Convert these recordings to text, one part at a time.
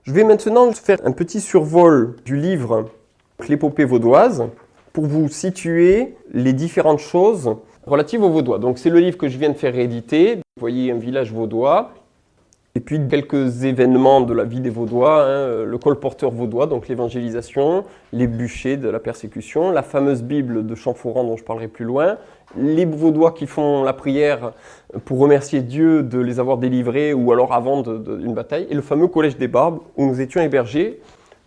Je vais maintenant faire un petit survol du livre L'épopée vaudoise pour vous situer les différentes choses relatives aux Vaudois. Donc c'est le livre que je viens de faire rééditer. Vous voyez un village vaudois. Et puis quelques événements de la vie des Vaudois, le colporteur vaudois, donc l'évangélisation, les bûchers de la persécution, la fameuse Bible de Champforan dont je parlerai plus loin, les Vaudois qui font la prière pour remercier Dieu de les avoir délivrés ou alors avant d'une bataille, et le fameux Collège des Barbes où nous étions hébergés.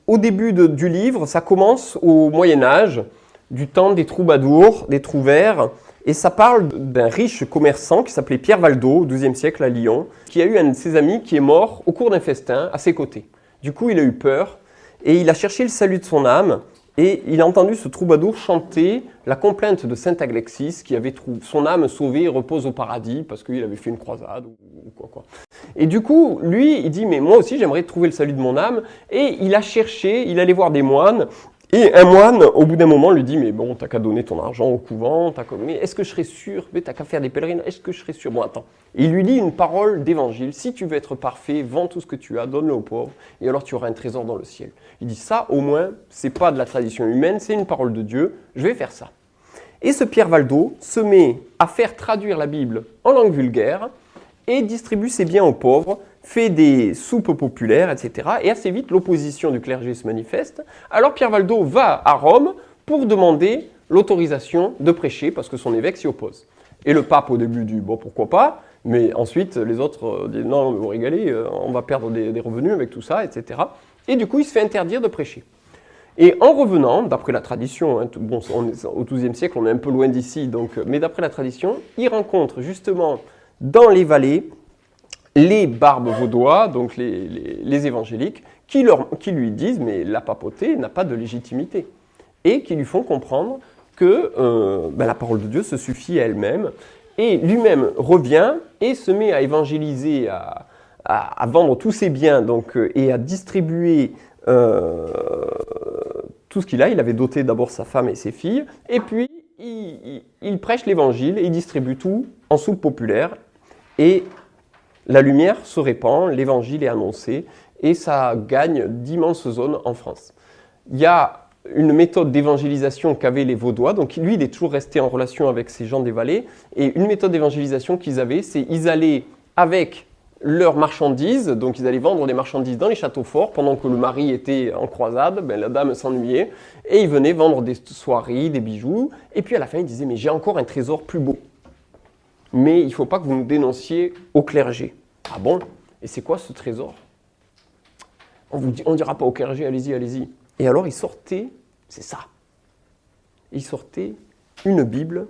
Au début du livre, ça commence au Moyen-Âge, du temps des troubadours, des trouvères, et ça parle d'un riche commerçant qui s'appelait Pierre Valdo, au XIIe siècle à Lyon, qui a eu un de ses amis qui est mort au cours d'un festin à ses côtés. Du coup, il a eu peur et il a cherché le salut de son âme et il a entendu ce troubadour chanter la complainte de saint Aglexis qui avait son âme sauvée repose au paradis parce qu'il avait fait une croisade ou quoi. Et du coup, lui, il dit « mais moi aussi, j'aimerais trouver le salut de mon âme » et il a cherché, il allait voir des moines. Et un moine, au bout d'un moment, lui dit « mais bon, t'as qu'à donner ton argent au couvent, mais est-ce que je serais sûr, mais t'as qu'à faire des pèlerinages, est-ce que je serais sûr ?» Bon, attends. Et il lui dit une parole d'évangile « si tu veux être parfait, vends tout ce que tu as, donne-le aux pauvres, et alors tu auras un trésor dans le ciel. » Il dit « ça, au moins, c'est pas de la tradition humaine, c'est une parole de Dieu, je vais faire ça. » Et ce Pierre Valdo se met à faire traduire la Bible en langue vulgaire et distribue ses biens aux pauvres, fait des soupes populaires, etc. Et assez vite, l'opposition du clergé se manifeste. Alors Pierre Valdo va à Rome pour demander l'autorisation de prêcher, parce que son évêque s'y oppose. Et le pape, au début, dit « bon, pourquoi pas ?» Mais ensuite, les autres disent « non, vous rigolez, on va perdre des revenus avec tout ça, etc. » Et du coup, il se fait interdire de prêcher. Et en revenant, d'après la tradition, bon, au XIIe siècle, on est un peu loin d'ici, mais d'après la tradition, il rencontre justement dans les vallées les barbes vaudois, donc les évangéliques, qui lui disent « mais la papauté n'a pas de légitimité » et qui lui font comprendre que la parole de Dieu se suffit à elle-même. Et lui-même revient et se met à évangéliser, à vendre tous ses biens et à distribuer tout ce qu'il a. Il avait doté d'abord sa femme et ses filles, et puis il prêche l'évangile et il distribue tout en soupe populaire. Et la lumière se répand, l'évangile est annoncé et ça gagne d'immenses zones en France. Il y a une méthode d'évangélisation qu'avaient les Vaudois, donc lui il est toujours resté en relation avec ces gens des vallées, et une méthode d'évangélisation qu'ils avaient, c'est qu'ils allaient avec leurs marchandises, donc ils allaient vendre des marchandises dans les châteaux forts, pendant que le mari était en croisade, la dame s'ennuyait, et ils venaient vendre des soieries, des bijoux, et puis à la fin ils disaient « mais j'ai encore un trésor plus beau, mais il ne faut pas que vous nous dénonciez au clergé. » Ah bon? Et c'est quoi ce trésor? On ne dira pas au clergé, allez-y, allez-y. Et alors ils sortaient, c'est ça, ils sortaient une Bible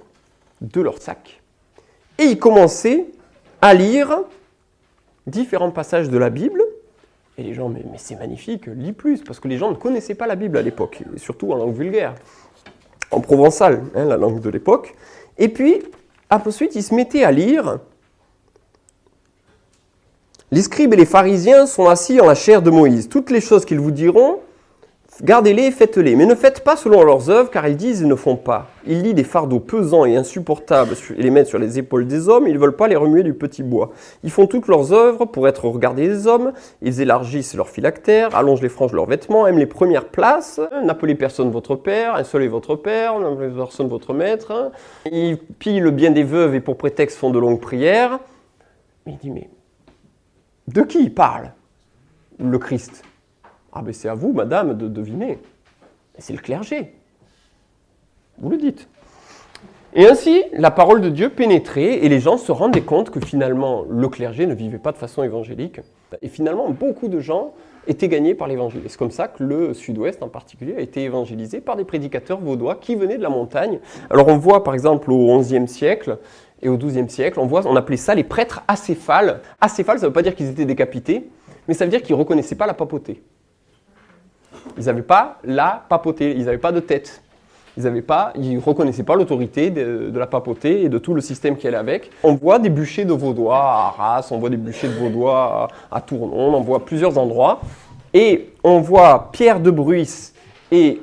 de leur sac. Et ils commençaient à lire différents passages de la Bible. Et les gens, mais c'est magnifique, lis plus, parce que les gens ne connaissaient pas la Bible à l'époque, surtout en langue vulgaire, en provençal, la langue de l'époque. Et puis, ensuite, ils se mettaient à lire. Les scribes et les pharisiens sont assis en la chair de Moïse. Toutes les choses qu'ils vous diront, gardez-les et faites-les. Mais ne faites pas selon leurs œuvres, car ils disent et ne font pas. Ils lient des fardeaux pesants et insupportables et les mettent sur les épaules des hommes. Ils ne veulent pas les remuer du petit bois. Ils font toutes leurs œuvres pour être regardés des hommes. Ils élargissent leurs phylactères, allongent les franges de leurs vêtements, aiment les premières places. N'appelez personne votre père, un seul est votre père, n'appelez personne votre maître. Ils pillent le bien des veuves et pour prétexte font de longues prières. Il dit, mais de qui il parle, le Christ? Ah ben c'est à vous, madame, de deviner. C'est le clergé. Vous le dites. Et ainsi, la parole de Dieu pénétrait et les gens se rendaient compte que finalement, le clergé ne vivait pas de façon évangélique. Et finalement, beaucoup de gens étaient gagnés par l'évangile. Et c'est comme ça que le sud-ouest en particulier a été évangélisé par des prédicateurs vaudois qui venaient de la montagne. Alors on voit par exemple au XIe siècle et au XIIe siècle, on appelait ça les prêtres acéphales. Acéphales, ça ne veut pas dire qu'ils étaient décapités, mais ça veut dire qu'ils ne reconnaissaient pas la papauté. Ils n'avaient pas la papauté, ils n'avaient pas de tête. Ils ne reconnaissaient pas l'autorité de la papauté et de tout le système qui allait avec. On voit des bûchers de Vaudois à Arras, on voit des bûchers de Vaudois à Tournon, on voit plusieurs endroits. Et on voit Pierre de Bruys et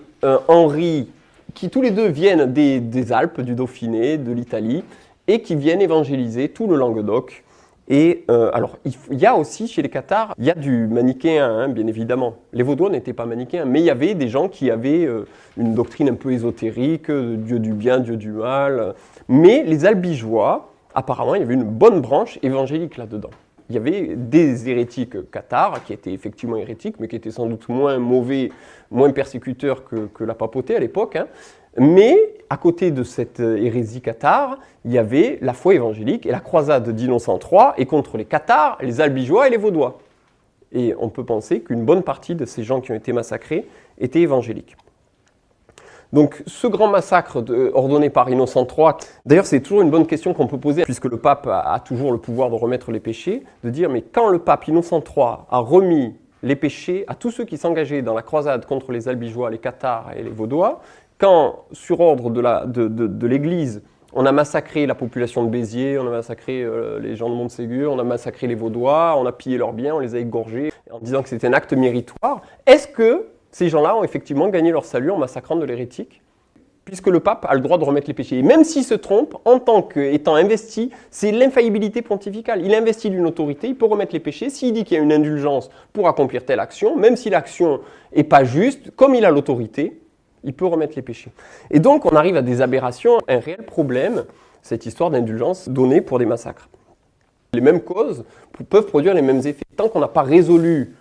Henri, qui tous les deux viennent des Alpes, du Dauphiné, de l'Italie, et qui viennent évangéliser tout le Languedoc. Et alors, il y a aussi chez les cathares, il y a du manichéen, hein, bien évidemment. Les Vaudois n'étaient pas manichéens, mais il y avait des gens qui avaient une doctrine un peu ésotérique, Dieu du bien, Dieu du mal. Mais les Albigeois, apparemment, il y avait une bonne branche évangélique là-dedans. Il y avait des hérétiques cathares, qui étaient effectivement hérétiques, mais qui étaient sans doute moins mauvais, moins persécuteurs que la papauté à l'époque. Hein. Mais à côté de cette hérésie cathare, il y avait la foi évangélique et la croisade d'Innocent III est contre les cathares, les Albigeois et les Vaudois. Et on peut penser qu'une bonne partie de ces gens qui ont été massacrés étaient évangéliques. Donc ce grand massacre ordonné par Innocent III, d'ailleurs c'est toujours une bonne question qu'on peut poser, puisque le pape a toujours le pouvoir de remettre les péchés, de dire mais quand le pape Innocent III a remis les péchés à tous ceux qui s'engageaient dans la croisade contre les Albigeois, les cathares et les Vaudois, quand sur ordre de l'Église, on a massacré la population de Béziers, on a massacré les gens de Montségur, on a massacré les Vaudois, on a pillé leurs biens, on les a égorgés en disant que c'était un acte méritoire, est-ce que ces gens-là ont effectivement gagné leur salut en massacrant de l'hérétique, puisque le pape a le droit de remettre les péchés. Et même s'il se trompe, en tant qu'étant investi, c'est l'infaillibilité pontificale. Il est investi d'une autorité, il peut remettre les péchés. S'il dit qu'il y a une indulgence pour accomplir telle action, même si l'action n'est pas juste, comme il a l'autorité, il peut remettre les péchés. Et donc on arrive à des aberrations, un réel problème, cette histoire d'indulgence donnée pour des massacres. Les mêmes causes peuvent produire les mêmes effets. Tant qu'on n'a pas résolu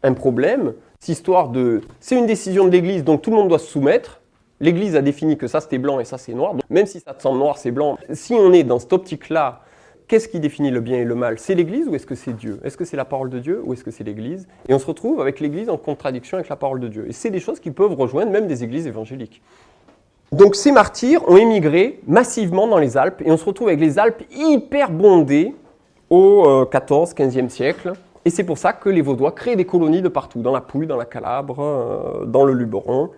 un problème, cette histoire de c'est une décision de l'Église, donc tout le monde doit se soumettre. L'Église a défini que ça c'était blanc et ça c'est noir. Donc, même si ça te semble noir, c'est blanc. Si on est dans cette optique-là, qu'est-ce qui définit le bien et le mal? C'est l'Église ou est-ce que c'est Dieu? Est-ce que c'est la parole de Dieu ou est-ce que c'est l'Église? Et on se retrouve avec l'Église en contradiction avec la parole de Dieu. Et c'est des choses qui peuvent rejoindre même des églises évangéliques. Donc ces martyrs ont émigré massivement dans les Alpes et on se retrouve avec les Alpes hyper bondées au XIVe, XVe siècle. Et c'est pour ça que les Vaudois créent des colonies de partout, dans la Pouille, dans la Calabre, dans le Luberon.